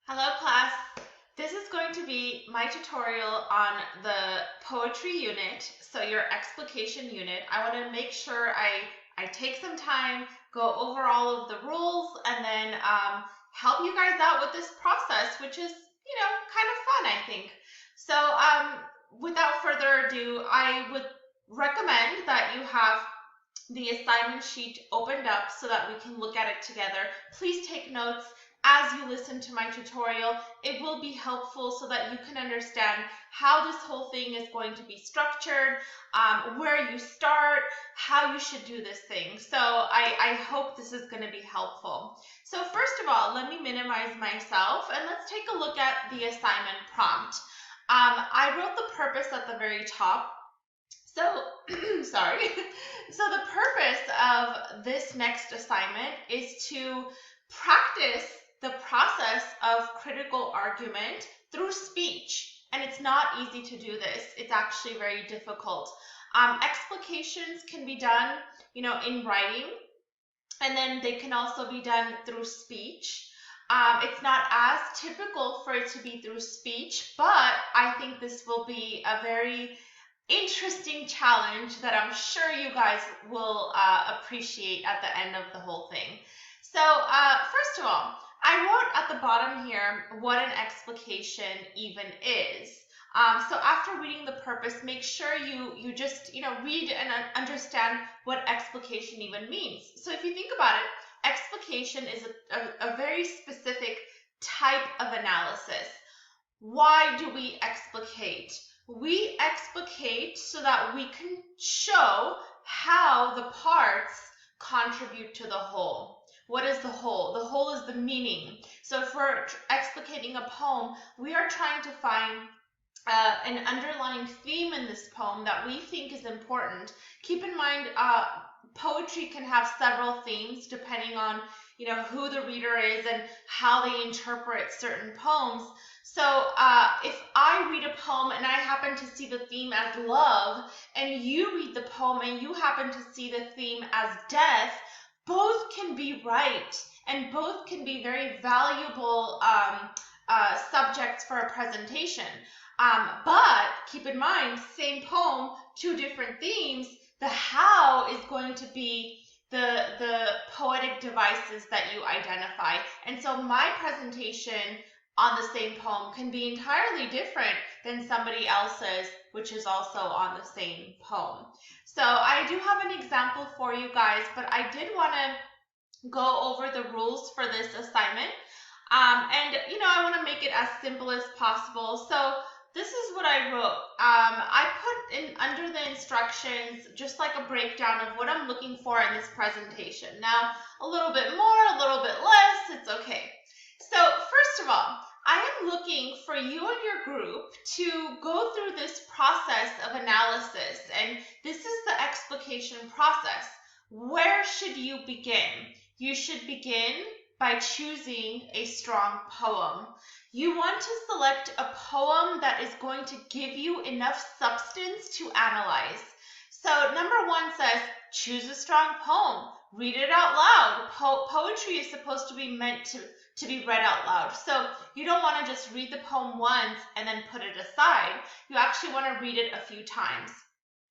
Hello class, this is going to be my tutorial on the poetry unit, so your explication unit. I want to make sure I take some time, go over all of the rules, and then help you guys out with this process, which is, kind of fun, I think. So without further ado, I would recommend that you have the assignment sheet opened up so that we can look at it together. Please take notes as you listen to my tutorial. It will be helpful so that you can understand how this whole thing is going to be structured, where you start, how you should do this thing. So I hope this is going to be helpful. So first of all, let me minimize myself and let's take a look at the assignment prompt. I wrote the purpose at the very top. So, sorry. So the purpose of this next assignment is to practice the process of critical argument through speech. And it's not easy to do this. It's actually very difficult. Explications can be done, in writing, and then they can also be done through speech. It's not as typical for it to be through speech, but I think this will be a very interesting challenge that I'm sure you guys will appreciate at the end of the whole thing. So first of all, I wrote at the bottom here what an explication even is. So after reading the purpose, make sure you just read and understand what explication even means. So if you think about it, explication is a very specific type of analysis. Why do we explicate? We explicate so that we can show how the parts contribute to the whole. What is the whole? The whole is the meaning. So if we're explicating a poem, we are trying to find an underlying theme in this poem that we think is important. Keep in mind, poetry can have several themes depending on who the reader is and how they interpret certain poems. So if I read a poem and I happen to see the theme as love, and you read the poem and you happen to see the theme as death, both can be right and both can be very valuable subjects for a presentation. But keep in mind, same poem, two different themes, the how is going to be the poetic devices that you identify. And so my presentation on the same poem can be entirely different than somebody else's, which is also on the same poem. So I do have an example for you guys, but I did want to go over the rules for this assignment. And I want to make it as simple as possible. So this is what I wrote. I put in under the instructions just like a breakdown of what I'm looking for in this presentation. Now, a little bit more, a little bit less, it's okay. So first of all, I am looking for you and your group to go through this process of analysis, and this is the explication process. Where should you begin? You should begin by choosing a strong poem. You want to select a poem that is going to give you enough substance to analyze. So number one says, choose a strong poem. Read it out loud. Poetry is supposed to be meant to be read out loud. So you don't want to just read the poem once and then put it aside. You actually want to read it a few times.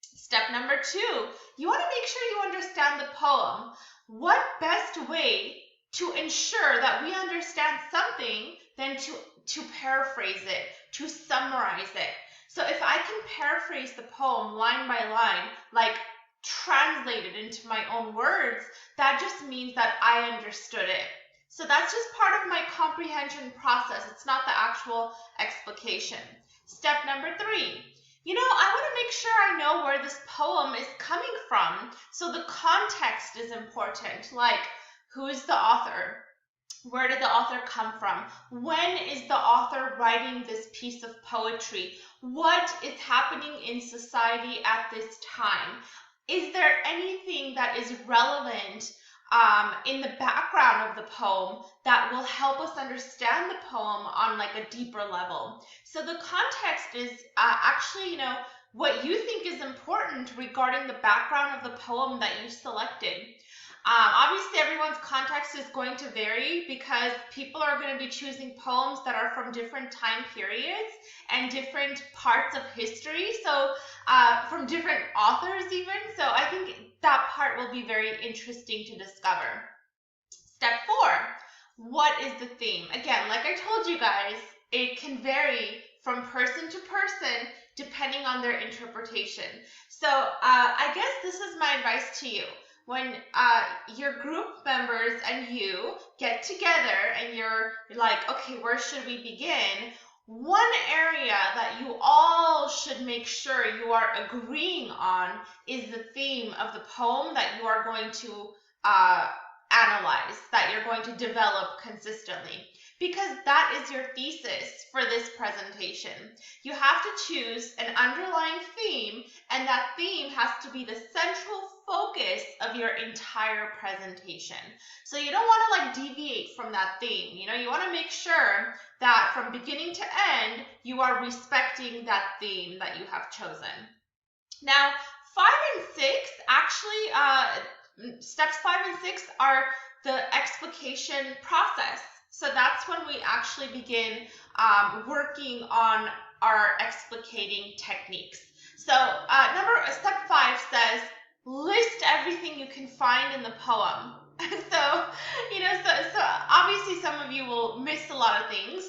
Step number two, you want to make sure you understand the poem. What best way to ensure that we understand something than to paraphrase it, to summarize it? So if I can paraphrase the poem line by line, like translate it into my own words, that just means that I understood it. So that's just part of my comprehension process. It's not the actual explication. Step number three, I want to make sure I know where this poem is coming from. So the context is important, like who is the author? Where did the author come from? When is the author writing this piece of poetry? What is happening in society at this time? Is there anything that is relevant in the background of the poem that will help us understand the poem on like a deeper level? So the context is actually, what you think is important regarding the background of the poem that you selected. Obviously, everyone's context is going to vary because people are going to be choosing poems that are from different time periods and different parts of history. So, from different authors, even. So, I think that part will be very interesting to discover. Step 4. What is the theme? Again, like I told you guys, it can vary from person to person depending on their interpretation. So I guess this is my advice to you. When your group members and you get together and you're like, okay, where should we begin? One area that you all should make sure you are agreeing on is the theme of the poem that you are going to analyze, that you're going to develop consistently, because that is your thesis for this presentation. You have to choose an underlying theme, and that theme has to be the central focus of your entire presentation. So you don't want to like deviate from that theme. You know, you want to make sure that from beginning to end, you are respecting that theme that you have chosen. Now, 5 and 6 actually, steps 5 and 6 are the explication process. So that's when we actually begin working on our explicating techniques. So step 5 says, list everything you can find in the poem. So, so obviously some of you will miss a lot of things.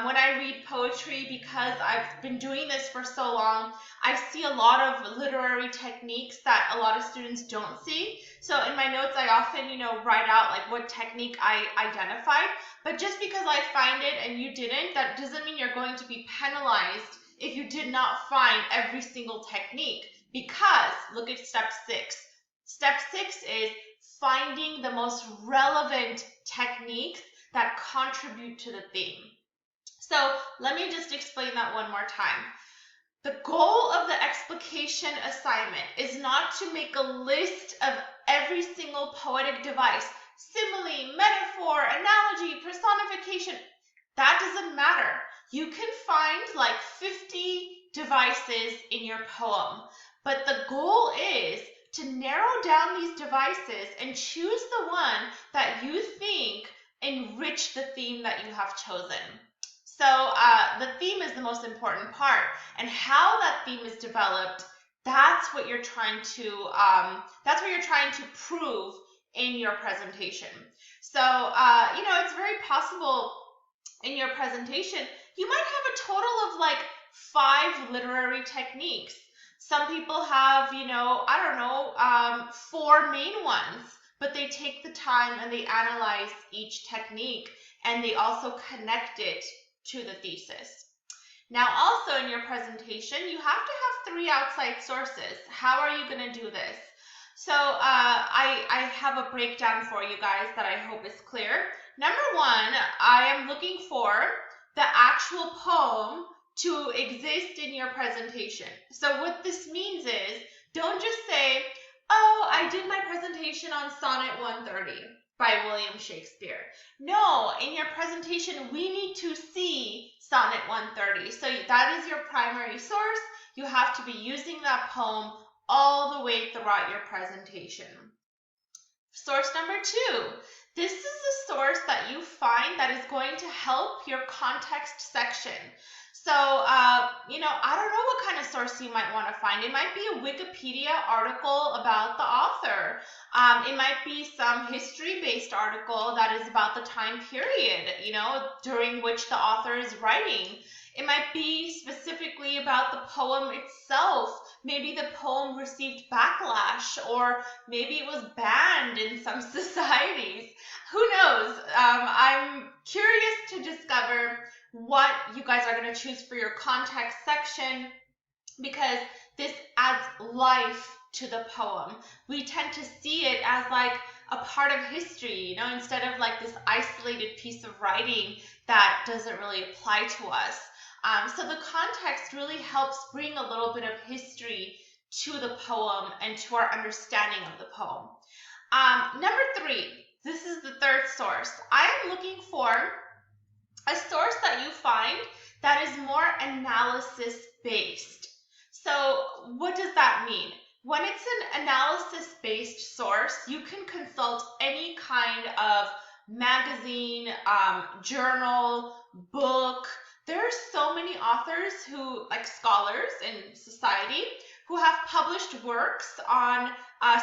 When I read poetry, because I've been doing this for so long, I see a lot of literary techniques that a lot of students don't see. So in my notes, I often, write out like what technique I identified. But just because I find it and you didn't, that doesn't mean you're going to be penalized if you did not find every single technique. Because look at step 6. Step 6 is finding the most relevant techniques that contribute to the theme. So let me just explain that one more time. The goal of the explication assignment is not to make a list of every single poetic device, simile, metaphor, analogy, personification. That doesn't matter. You can find like 50 devices in your poem, but the goal is to narrow down these devices and choose the one that you think enrich the theme that you have chosen. So the theme is the most important part, and how that theme is developed, that's what you're trying to prove in your presentation. So it's very possible in your presentation you might have a total of like 5 literary techniques. Some people have 4 main ones, but they take the time and they analyze each technique, and they also connect it to the thesis. Now, also in your presentation, you have to have 3 outside sources. How are you going to do this? So I have a breakdown for you guys that I hope is clear. Number 1, I am looking for the actual poem to exist in your presentation. So what this means is, don't just say, oh, I did my presentation on Sonnet 130 by William Shakespeare. No, in your presentation, we need to see Sonnet 130. So that is your primary source. You have to be using that poem all the way throughout your presentation. Source number 2. This is the source that you find that is going to help your context section. So, I don't know what kind of source you might want to find. It might be a Wikipedia article about the author. It might be some history-based article that is about the time period, during which the author is writing. It might be specifically about the poem itself. Maybe the poem received backlash, or maybe it was banned in some societies. Who knows? I'm curious to discover what you guys are going to choose for your context section, because this adds life to the poem. We tend to see it as like a part of history, instead of like this isolated piece of writing that doesn't really apply to us. So the context really helps bring a little bit of history to the poem and to our understanding of the poem. Number 3, this is the third source. I am looking for a source that you find that is more analysis based. So what does that mean? When it's an analysis-based source, you can consult any kind of magazine, journal, book. There are so many authors who, like scholars in society, who have published works on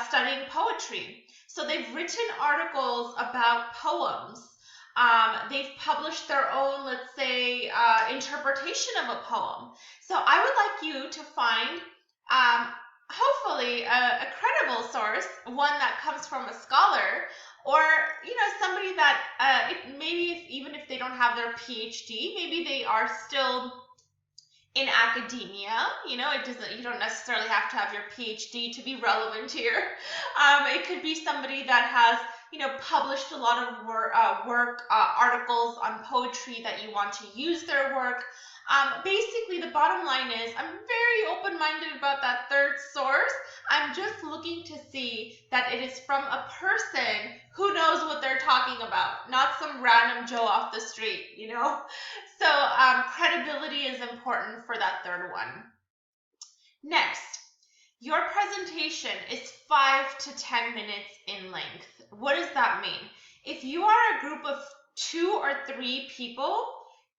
studying poetry. So they've written articles about poems. They've published their own, let's say, interpretation of a poem. So I would like you to find hopefully a credible source, one that comes from a scholar, or somebody that even if they don't have their PhD, maybe they are still in academia. You don't necessarily have to have your PhD to be relevant here. It could be somebody that has published a lot of work, articles on poetry that you want to use their work. Basically, the bottom line is I'm very open-minded about that third source. I'm just looking to see that it is from a person who knows what they're talking about, not some random Joe off the street, So credibility is important for that third one. Next, your presentation is 5 to 10 minutes in length. What does that mean? If you are a group of 2 or 3 people,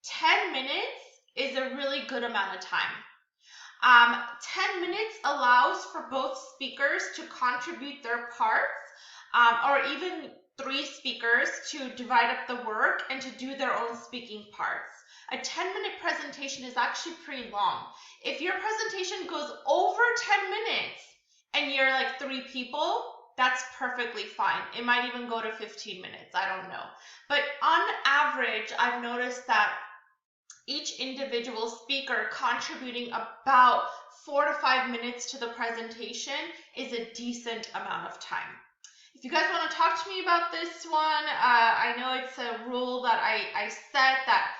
10 minutes is a really good amount of time. 10 minutes allows for both speakers to contribute their parts, or even 3 speakers to divide up the work and to do their own speaking parts. A 10-minute presentation is actually pretty long. If your presentation goes over 10 minutes and you're like 3 people, that's perfectly fine. It might even go to 15 minutes. I don't know. But on average, I've noticed that each individual speaker contributing about 4 to 5 minutes to the presentation is a decent amount of time. If you guys want to talk to me about this one, I know it's a rule that I set that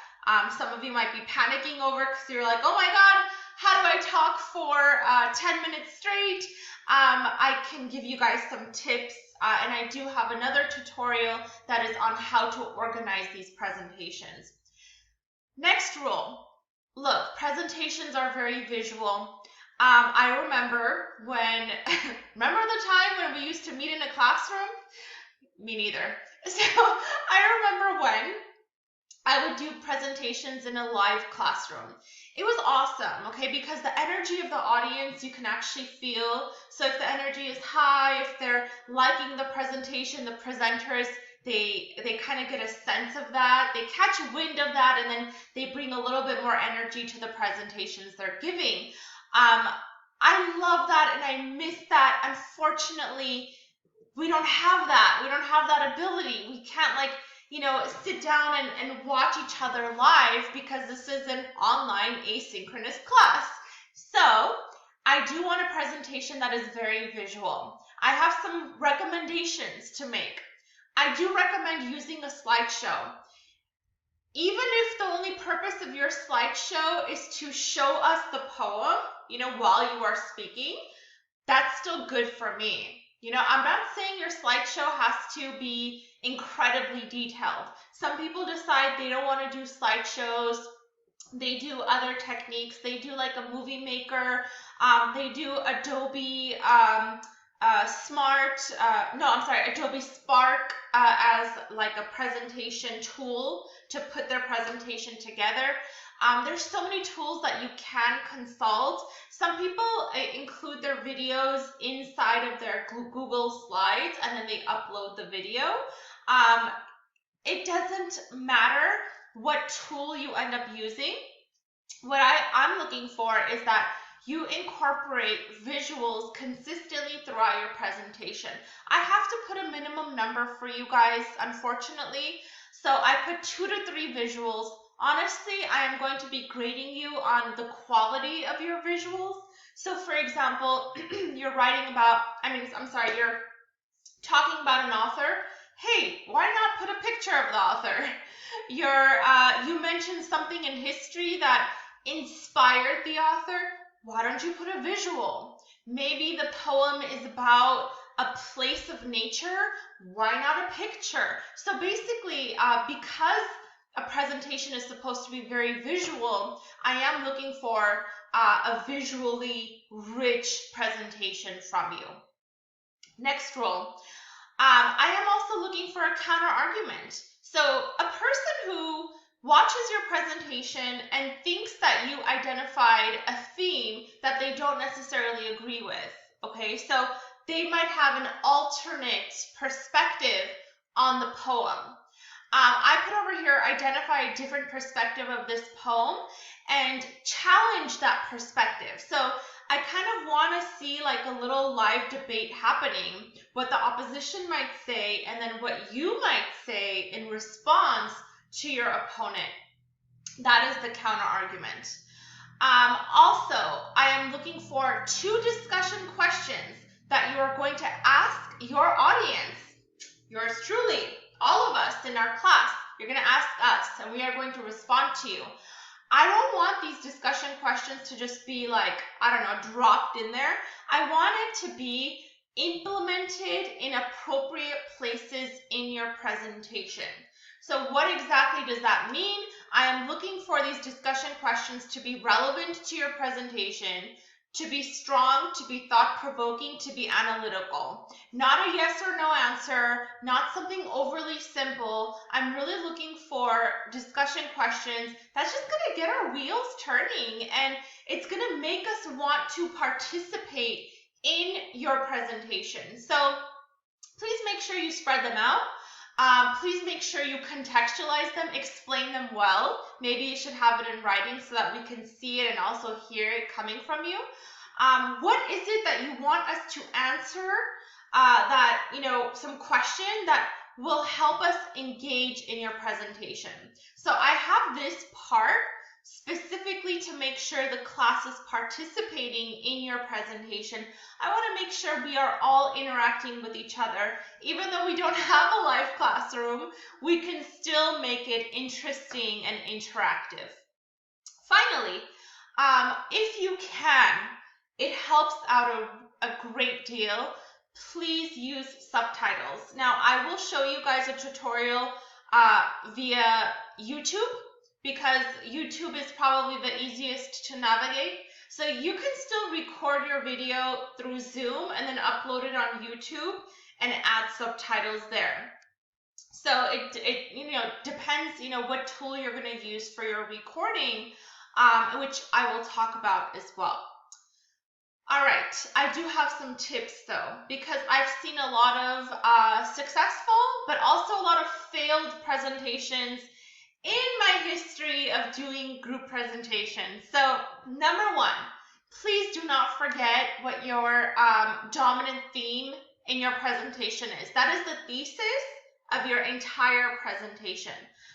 some of you might be panicking over because you're like, oh my God, how do I talk for 10 minutes straight? I can give you guys some tips, and I do have another tutorial that is on how to organize these presentations. Next rule. Look, presentations are very visual. I remember remember the time when we used to meet in a classroom? Me neither. So I remember when I would do presentations in a live classroom. It was awesome, okay, because the energy of the audience you can actually feel. So if the energy is high, if they're liking the presentation, the presenters, they kind of get a sense of that. They catch wind of that, and then they bring a little bit more energy to the presentations they're giving. I love that, and I miss that. Unfortunately, we don't have that. We don't have that ability. We can't sit down and watch each other live because this is an online asynchronous class. So I do want a presentation that is very visual. I have some recommendations to make. I do recommend using a slideshow. Even if the only purpose of your slideshow is to show us the poem, while you are speaking, that's still good for me. I'm not saying your slideshow has to be incredibly detailed. Some people decide they don't want to do slideshows. They do other techniques. They do like a movie maker. They do Adobe Adobe Spark as like a presentation tool to put their presentation together. There's so many tools that you can consult. Some people include their videos inside of their Google Slides and then they upload the video. It doesn't matter what tool you end up using. What I'm looking for is that you incorporate visuals consistently throughout your presentation. I have to put a minimum number for you guys, unfortunately. So I put 2 to 3 visuals. Honestly, I am going to be grading you on the quality of your visuals. So for example, you're talking about an author. Hey, why not put a picture of the author? You mentioned something in history that inspired the author. Why don't you put a visual? Maybe the poem is about a place of nature. Why not a picture? So basically, because a presentation is supposed to be very visual, I am looking for a visually rich presentation from you. Next rule. I am also looking for a counter argument. So a person who watches your presentation and thinks that you identified a theme that they don't necessarily agree with. Okay, so they might have an alternate perspective on the poem. I put over here, identify a different perspective of this poem and challenge that perspective. So I kind of want to see like a little live debate happening, what the opposition might say, and then what you might say in response to your opponent. That is the counter argument. Also, I am looking for 2 discussion questions that you are going to ask your audience, yours truly, all of us in our class. You're going to ask us, and we are going to respond to you. I don't want these discussion questions to just be like, I don't know, dropped in there. I want it to be implemented in appropriate places in your presentation. So what exactly does that mean? I am looking for these discussion questions to be relevant to your presentation, to be strong, to be thought-provoking, to be analytical. Not a yes or no answer, not something overly simple. I'm really looking for discussion questions that's just going to get our wheels turning, and it's going to make us want to participate in your presentation. So please make sure you spread them out. Please make sure you contextualize them, explain them well. Maybe you should have it in writing so that we can see it and also hear it coming from you. What is it that you want us to answer some question that will help us engage in your presentation? So I have this part specifically to make sure the class is participating in your presentation. I want to make sure we are all interacting with each other. Even though we don't have a live classroom, we can still make it interesting and interactive. Finally, if you can, it helps out a great deal. Please use subtitles. Now, I will show you guys a tutorial via YouTube, because YouTube is probably the easiest to navigate. So you can still record your video through Zoom and then upload it on YouTube and add subtitles there. So it depends what tool you're going to use for your recording, which I will talk about as well. All right, I do have some tips though, because I've seen a lot of successful but also a lot of failed presentations in my history of doing group presentations. So number 1, please do not forget what your dominant theme in your presentation is. That is the thesis of your entire presentation.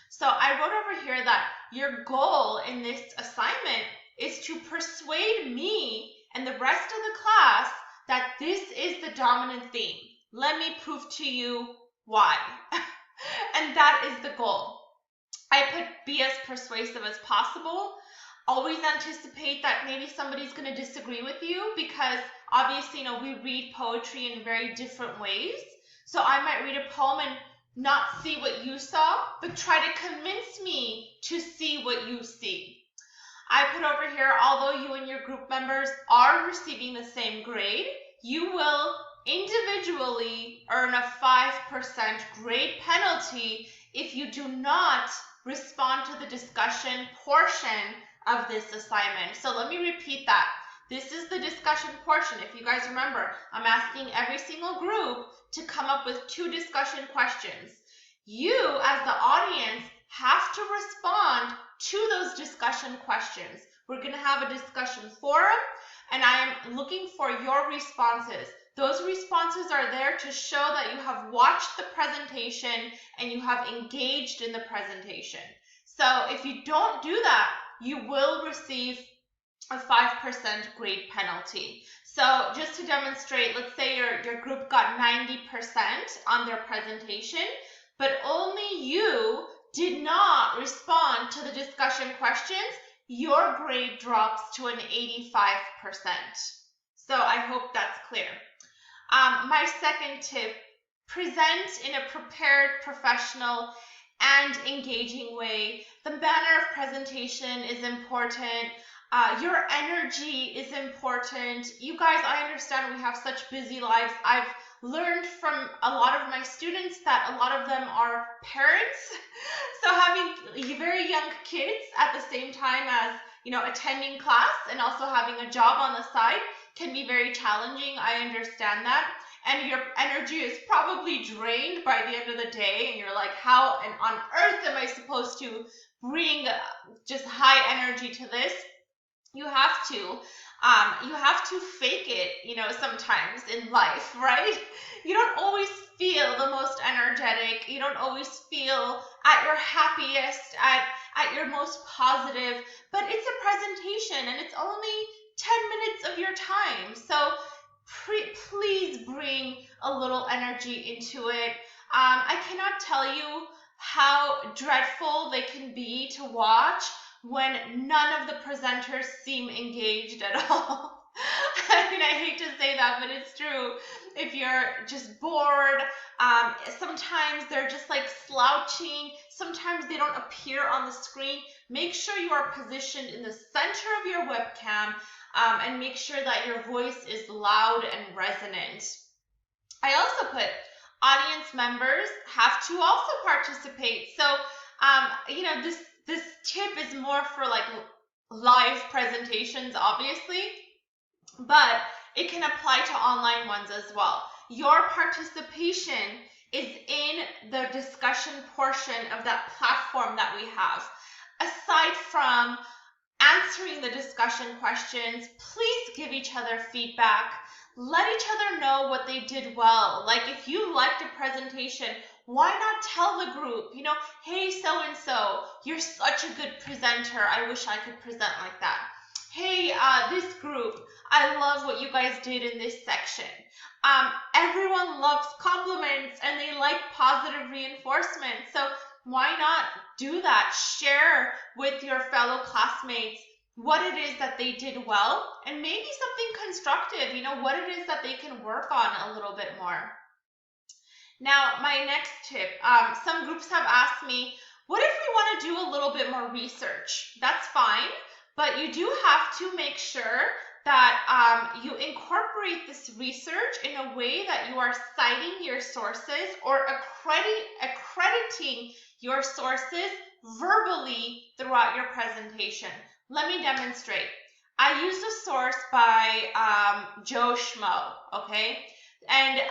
So I wrote over here that your goal in this assignment is to persuade me and the rest of the class that this is the dominant theme. Let me prove to you why. And that is the goal. I put be as persuasive as possible. Always anticipate that maybe somebody's going to disagree with you, because obviously, we read poetry in very different ways. So I might read a poem and not see what you saw, but try to convince me to see what you see. I put over here, although you and your group members are receiving the same grade, you will individually earn a 5% grade penalty if you do not respond to the discussion portion of this assignment. So let me repeat that. This is the discussion portion. If you guys remember, I'm asking every single group to come up with 2 discussion questions. You, as the audience, have to respond to those discussion questions. We're going to have a discussion forum, and I am looking for your responses. Those responses are there to show that you have watched the presentation and you have engaged in the presentation. So if you don't do that, you will receive a 5% grade penalty. So just to demonstrate, let's say your group got 90% on their presentation, but only you did not respond to the discussion questions, your grade drops to an 85%. So I hope that's clear. My second tip, present in a prepared, professional, and engaging way. The manner of presentation is important. Your energy is important. You guys, I understand we have such busy lives. I've learned from a lot of my students that a lot of them are parents. So having very young kids at the same time as, attending class and also having a job on the side can be very challenging. I understand that. And your energy is probably drained by the end of the day. And you're like, how on earth am I supposed to bring just high energy to this? You have to fake it, sometimes in life, right? You don't always feel the most energetic. You don't always feel at your happiest, at your most positive, but it's a presentation and it's only 10 minutes of your time. So please bring a little energy into it. I cannot tell you how dreadful they can be to watch when none of the presenters seem engaged at all. I mean, I hate to say that, but it's true. If you're just bored, sometimes they're just like slouching. Sometimes they don't appear on the screen. Make sure you are positioned in the center of your webcam, and make sure that your voice is loud and resonant. I also put audience members have to also participate. So, this tip is more for like live presentations, obviously, but it can apply to online ones as well. Your participation is in the discussion portion of that platform that we have. Aside from answering the discussion questions, please give each other feedback. Let each other know what they did well. Like if you liked a presentation, why not tell the group, hey, so-and-so, you're such a good presenter. I wish I could present like that. Hey, this group, I love what you guys did in this section. Everyone loves compliments and they like positive reinforcement. So why not do that? Share with your fellow classmates what it is that they did well and maybe something constructive, what it is that they can work on a little bit more. Now, my next tip, some groups have asked me, what if we want to do a little bit more research? That's fine, but you do have to make sure that you incorporate this research in a way that you are citing your sources or accrediting your sources verbally throughout your presentation. Let me demonstrate. I used a source by Joe Schmo, okay? And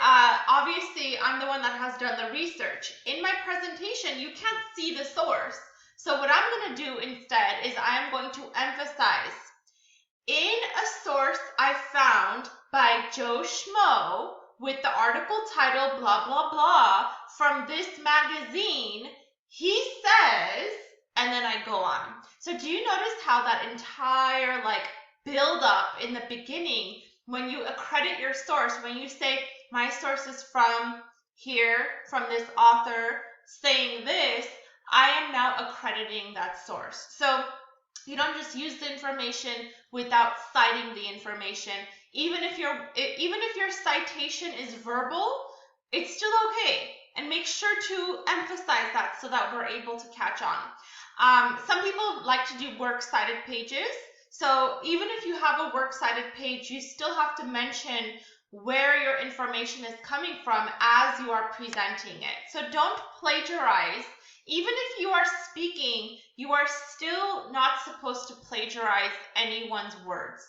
obviously, I'm the one that has done the research. In my presentation, you can't see the source. So what I'm going to do instead is I am going to emphasize in a source I found by Joe Schmo with the article title blah, blah, blah from this magazine, he says, and then I go on. So do you notice how that entire build up in the beginning, when you accredit your source, when you say my source is from here, from this author saying this, I am now accrediting that source. So you don't just use the information without citing the information. Even if your citation is verbal, it's still okay. And make sure to emphasize that so that we're able to catch on. Some people like to do works cited pages. So even if you have a works cited page, you still have to mention where your information is coming from as you are presenting it. So don't plagiarize. Even if you are speaking, you are still not supposed to plagiarize anyone's words.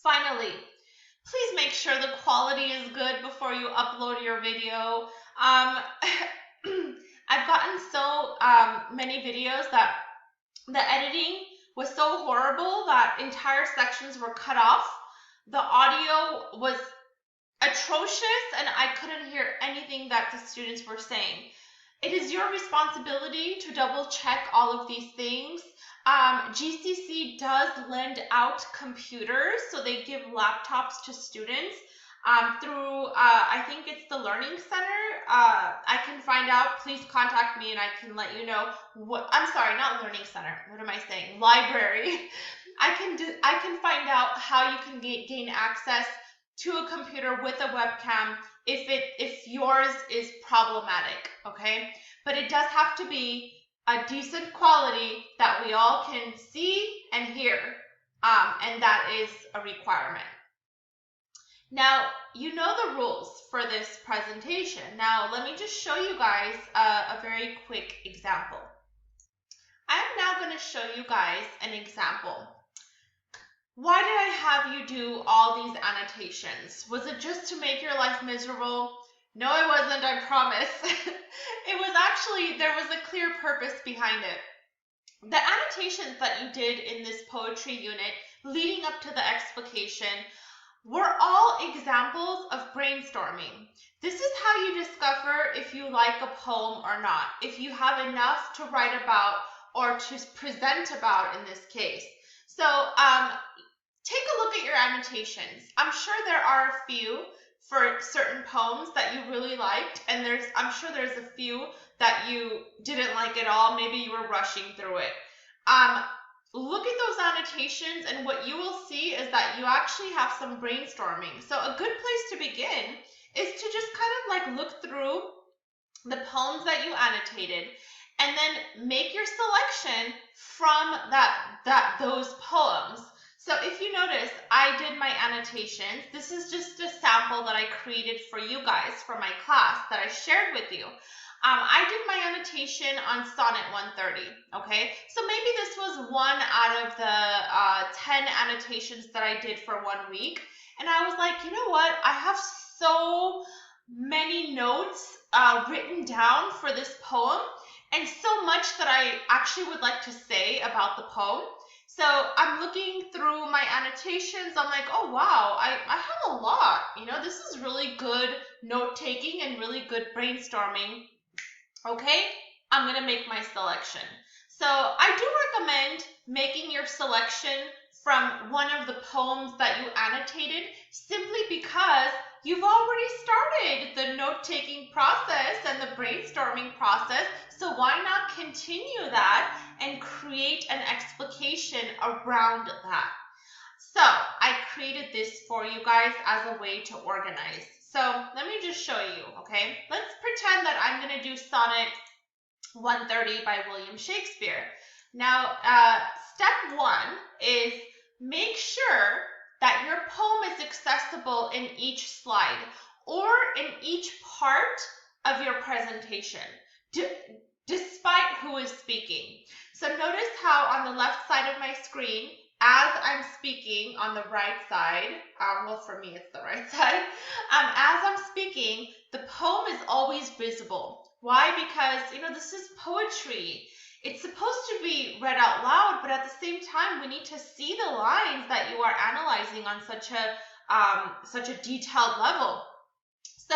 Finally, please make sure the quality is good before you upload your video. I've gotten so many videos that the editing was so horrible that entire sections were cut off. The audio was atrocious and I couldn't hear anything that the students were saying. It is your responsibility to double check all of these things. GCC does lend out computers, so they give laptops to students through, I think it's the Learning Center. I can find out. Please contact me and I can let you know I'm sorry, not Learning Center. What am I saying? Library. I can find out how you can gain access to a computer with a webcam if yours is problematic, okay? But it does have to be a decent quality that we all can see and hear. and that is a requirement. Now, you know the rules for this presentation. Now, let me just show you guys a very quick example. I am now going to show you guys an example. Why did I have you do all these annotations? Was it just to make your life miserable? No, it wasn't, I promise. It was actually, there was a clear purpose behind it. The annotations that you did in this poetry unit leading up to the explication were all examples of brainstorming. This is how you discover if you like a poem or not, if you have enough to write about or to present about in this case. So take a look at your annotations. I'm sure there are a few for certain poems that you really liked, and I'm sure there's a few that you didn't like at all. Maybe you were rushing through it. Look at those annotations, and what you will see is that you actually have some brainstorming. So a good place to begin is to just kind of like look through the poems that you annotated and then make your selection from those poems. So if you notice, I did my annotations. This is just a sample that I created for you guys for my class that I shared with you. I did my annotation on Sonnet 130, okay? So maybe this was one out of the 10 annotations that I did for 1 week. And I was like, you know what? I have so many notes written down for this poem and so much that I actually would like to say about the poem. So I'm looking through my annotations. I'm like, oh, wow, I have a lot. You know, this is really good note-taking and really good brainstorming. Okay, I'm going to make my selection. So I do recommend making your selection from one of the poems that you annotated simply because you've already started the note-taking process and the brainstorming process. So why not continue that and create an explication around that? So I created this for you guys as a way to organize. So let me just show you, okay? Let's pretend that I'm going to do Sonnet 130 by William Shakespeare. Now, step 1 is make sure that your poem is accessible in each slide or in each part of your presentation, despite who is speaking. So notice how on the left side of my screen, as I'm speaking on the right side, well, for me, it's the right side. As I'm speaking, the poem is always visible. Why? Because, you know, this is poetry. It's supposed to be read out loud, but at the same time, we need to see the lines that you are analyzing on such a detailed level. So,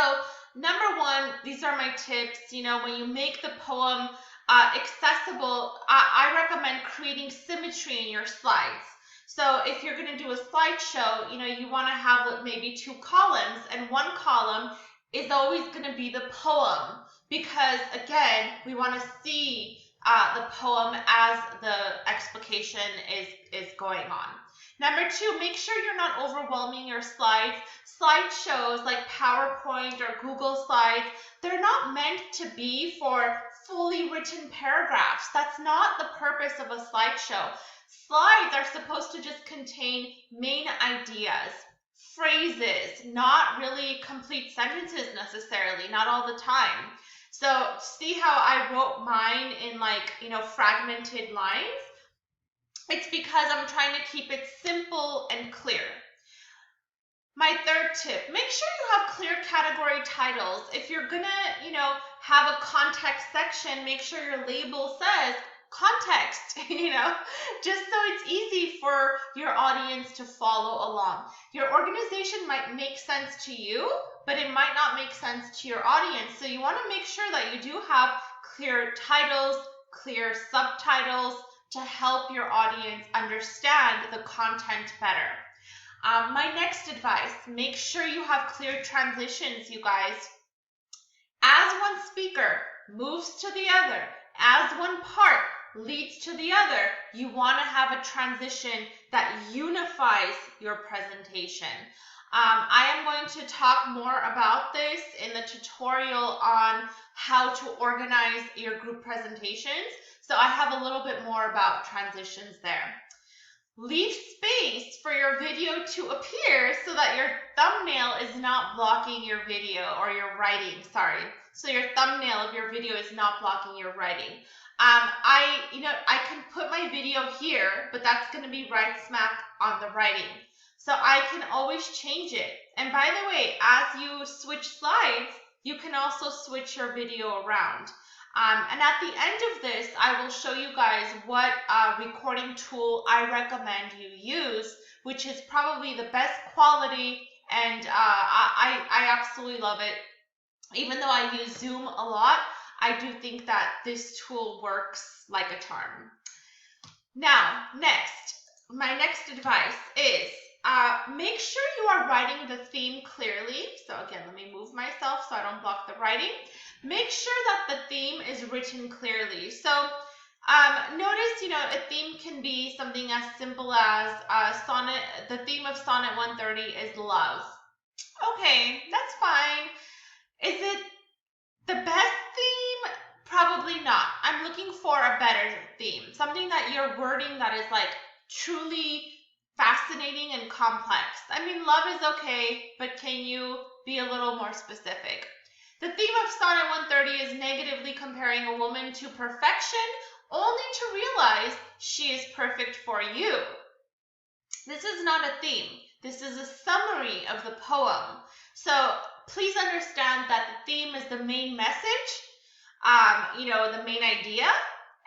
number 1, these are my tips. You know, when you make the poem accessible, I recommend creating symmetry in your slides. So if you're going to do a slideshow, you know, you want to have maybe 2 columns, and one column is always going to be the poem because, again, we want to see the poem as the explication is going on. Number 2, make sure you're not overwhelming your slides. Slideshows like PowerPoint or Google Slides, they're not meant to be for fully written paragraphs. That's not the purpose of a slideshow. Slides are supposed to just contain main ideas, phrases, not really complete sentences necessarily, not all the time. So see how I wrote mine in like, you know, fragmented lines? It's because I'm trying to keep it simple and clear. My 3rd tip, make sure you have clear category titles. If you're gonna, you know, have a context section, make sure your label says context, you know, just so it's easy for your audience to follow along. Your organization might make sense to you, but it might not make sense to your audience. So you want to make sure that you do have clear titles, clear subtitles to help your audience understand the content better. My next advice, make sure you have clear transitions, you guys. As one speaker moves to the other, as one part leads to the other, you want to have a transition that unifies your presentation. I am going to talk more about this in the tutorial on how to organize your group presentations. So I have a little bit more about transitions there. Leave space for your video to appear so that your thumbnail is not blocking your video or your writing, sorry. So your thumbnail of your video is not blocking your writing. I can put my video here, but that's going to be right smack on the writing. So I can always change it. And by the way, as you switch slides, you can also switch your video around. And at the end of this, I will show you guys what recording tool I recommend you use, which is probably the best quality, and I absolutely love it. Even though I use Zoom a lot, I do think that this tool works like a charm. Now, my next advice is make sure you are writing the theme clearly. So again, let me move myself so I don't block the writing. Make sure that the theme is written clearly. So notice, a theme can be something as simple as the theme of Sonnet 130 is love. Okay, that's fine. Is it the best theme? Probably not. I'm looking for a better theme. Something that you're wording that is like truly fascinating and complex. I mean, love is okay, but can you be a little more specific? The theme of Sonnet 130 is negatively comparing a woman to perfection, only to realize she is perfect for you. This is not a theme. This is a summary of the poem. So please understand that the theme is the main message, the main idea,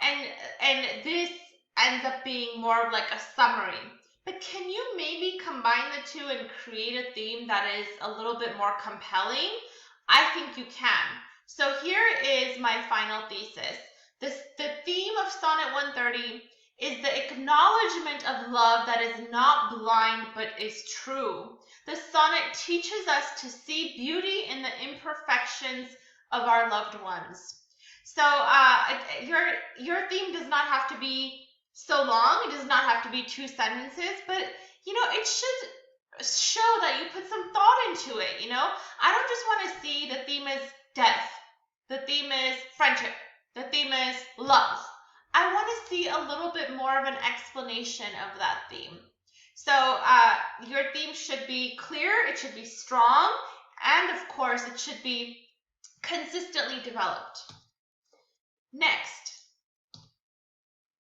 and this ends up being more of like a summary. But can you maybe combine the two and create a theme that is a little bit more compelling? I think you can. So here is my final thesis. The theme of Sonnet 130 is the acknowledgement of love that is not blind but is true. The sonnet teaches us to see beauty in the imperfections of our loved ones. So your theme does not have to be so long. It does not have to be 2 sentences, but it should show that you put some thought into it. I don't just want to see the theme is death, the theme is friendship, the theme is love. I want to see a little bit more of an explanation of that theme. So your theme should be clear, it should be strong, and of course it should be consistently developed. Next,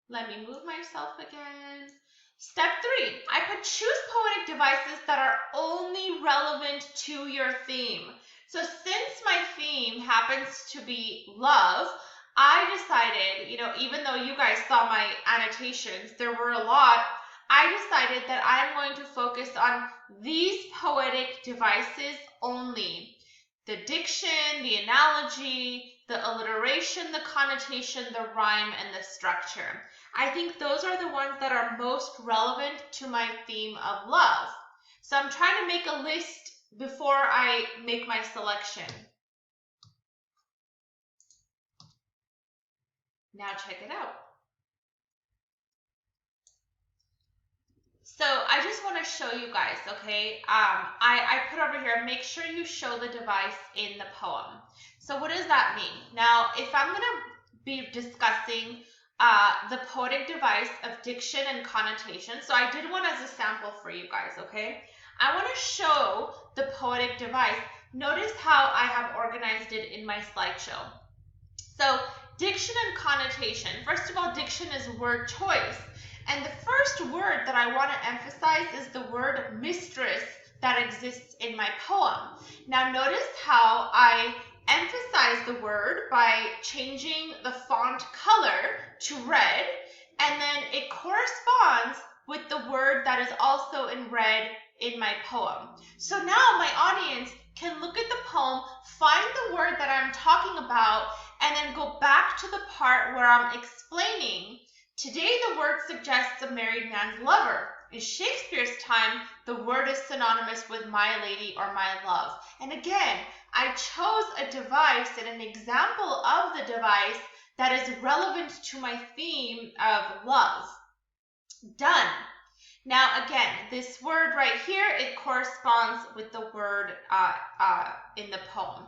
let me move myself again. Step 3, I put choose poetic devices that are only relevant to your theme. So since my theme happens to be love, I decided, even though you guys saw my annotations, there were a lot, I decided that I'm going to focus on these poetic devices only. The diction, the analogy, the alliteration, the connotation, the rhyme, and the structure. I think those are the ones that are most relevant to my theme of love. So I'm trying to make a list before I make my selection. Now check it out. So I just want to show you guys, okay? I put over here, make sure you show the device in the poem. So what does that mean? Now, if I'm going to be discussing the poetic device of diction and connotation, so I did one as a sample for you guys, okay? I want to show the poetic device. Notice how I have organized it in my slideshow. So diction and connotation. First of all, diction is word choice. And the first word that I want to emphasize is the word mistress that exists in my poem. Now notice how I emphasize the word by changing the font color to red, and then it corresponds with the word that is also in red in my poem. So now my audience can look at the poem, find the word that I'm talking about, and then go back to the part where I'm explaining. Today, the word suggests a married man's lover. In Shakespeare's time, the word is synonymous with my lady or my love. And again, I chose a device and an example of the device that is relevant to my theme of love. Done. Now, again, this word right here, it corresponds with the word in the poem.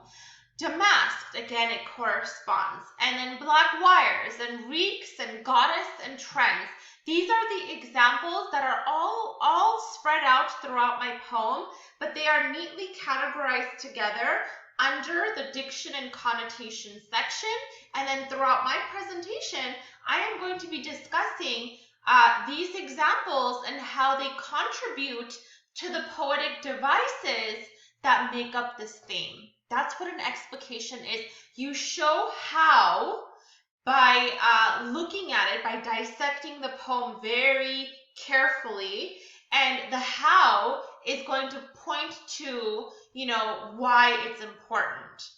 Damasked, again, it corresponds. And then black wires and reeks and goddess and trends. These are the examples that are all spread out throughout my poem, but they are neatly categorized together under the diction and connotation section. And then throughout my presentation, I am going to be discussing these examples and how they contribute to the poetic devices that make up this theme. That's what an explication is. You show how by looking at it, by dissecting the poem very carefully, and the how is going to point to, why it's important.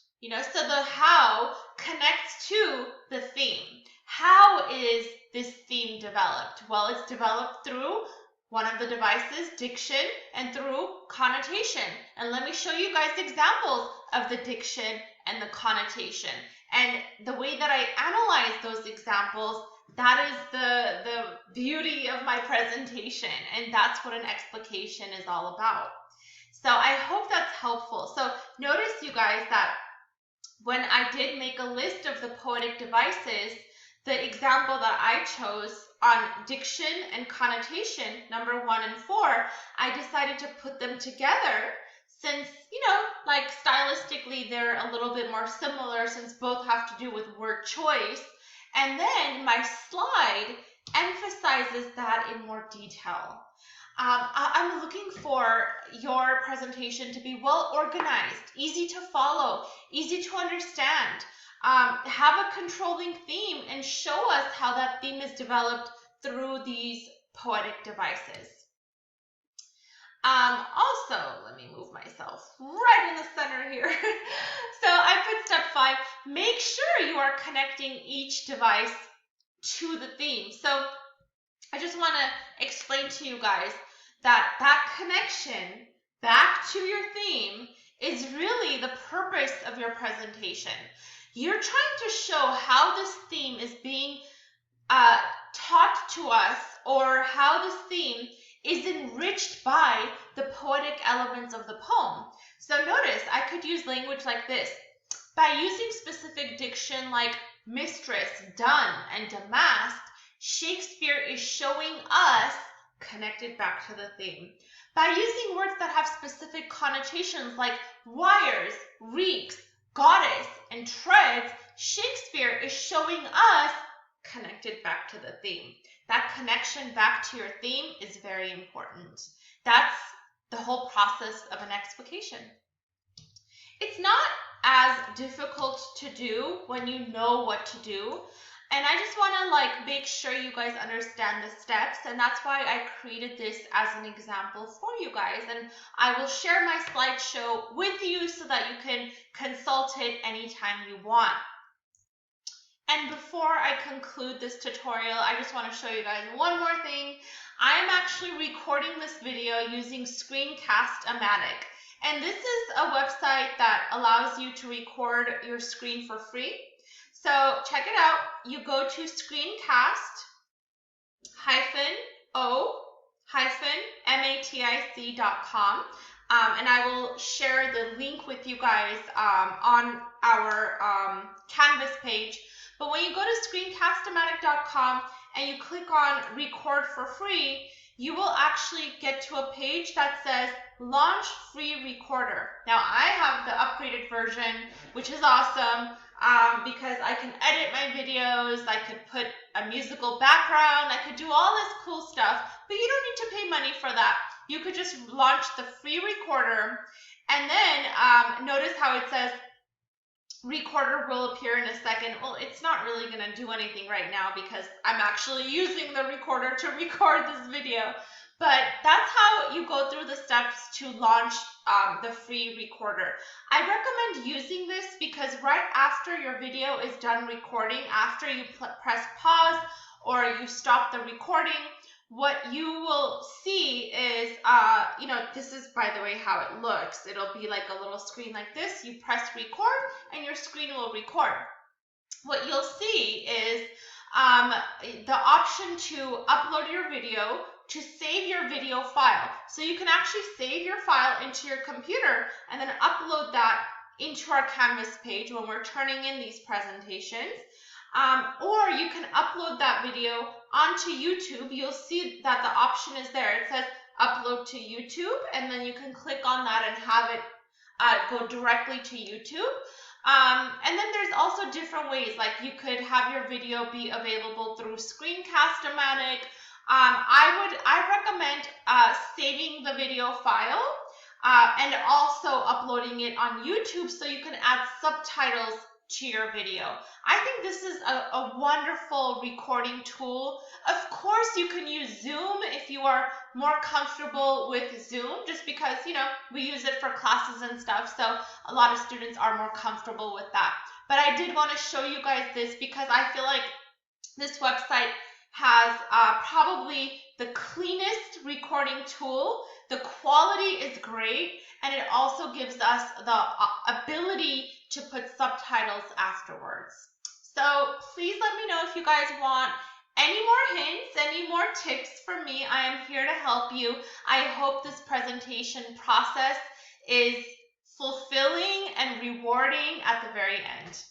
So the how connects to the theme. How is this theme developed? Well, it's developed through one of the devices, diction, and through connotation. And let me show you guys examples of the diction and the connotation. And the way that I analyze those examples, that is the beauty of my presentation. And that's what an explication is all about. So I hope that's helpful. So notice, you guys, that when I did make a list of the poetic devices, the example that I chose on diction and connotation, number 1 and 4, I decided to put them together since, like stylistically, they're a little bit more similar since both have to do with word choice. And then my slide emphasizes that in more detail. I'm looking for your presentation to be well organized, easy to follow, easy to understand. Have a controlling theme and show us how that theme is developed through these poetic devices. Also, let me move myself right in the center here. So I put step 5, make sure you are connecting each device to the theme. So I just want to explain to you guys that connection back to your theme is really the purpose of your presentation. You're trying to show how this theme is being taught to us, or how this theme is enriched by the poetic elements of the poem. So notice, I could use language like this. By using specific diction like mistress, done, and damasked, Shakespeare is showing us, connected back to the theme. By using words that have specific connotations like wires, reeks, goddess, and treads, Shakespeare is showing us, connected back to the theme. That connection back to your theme is very important. That's the whole process of an explication. It's not as difficult to do when you know what to do. And I just want to make sure you guys understand the steps, and that's why I created this as an example for you guys. And I will share my slideshow with you so that you can consult it anytime you want. And before I conclude this tutorial, I just want to show you guys one more thing. I am actually recording this video using Screencast-O-Matic. And this is a website that allows you to record your screen for free. So check it out. You go to screencast-o-matic.com. And I will share the link with you guys on our Canvas page. But when you go to screencast-o-matic.com and you click on record for free, you will actually get to a page that says launch free recorder. Now I have the upgraded version, which is awesome because I can edit my videos, I could put a musical background, I could do all this cool stuff, but you don't need to pay money for that. You could just launch the free recorder, and then notice how it says recorder will appear in a second. Well, it's not really going to do anything right now because I'm actually using the recorder to record this video. But that's how you go through the steps to launch the free recorder. I recommend using this because right after your video is done recording, after you press pause or you stop the recording, what you will see is, this is, by the way, how it looks. It'll be like a little screen like this. You press record and your screen will record. What you'll see is the option to upload your video, to save your video file. So you can actually save your file into your computer and then upload that into our Canvas page when we're turning in these presentations. Or you can upload that video onto YouTube. You'll see that the option is there. It says upload to YouTube, and then you can click on that and have it go directly to YouTube. And then there's also different ways, like you could have your video be available through Screencast-O-Matic. I recommend saving the video file and also uploading it on YouTube so you can add subtitles to your video. I think this is a wonderful recording tool. Of course, you can use Zoom if you are more comfortable with Zoom, just because, you know, we use it for classes and stuff, so a lot of students are more comfortable with that. But I did want to show you guys this because I feel like this website has probably the cleanest recording tool. The quality is great, and it also gives us the ability to put subtitles afterwards. So please let me know if you guys want any more hints, any more tips from me. I am here to help you. I hope this presentation process is fulfilling and rewarding at the very end.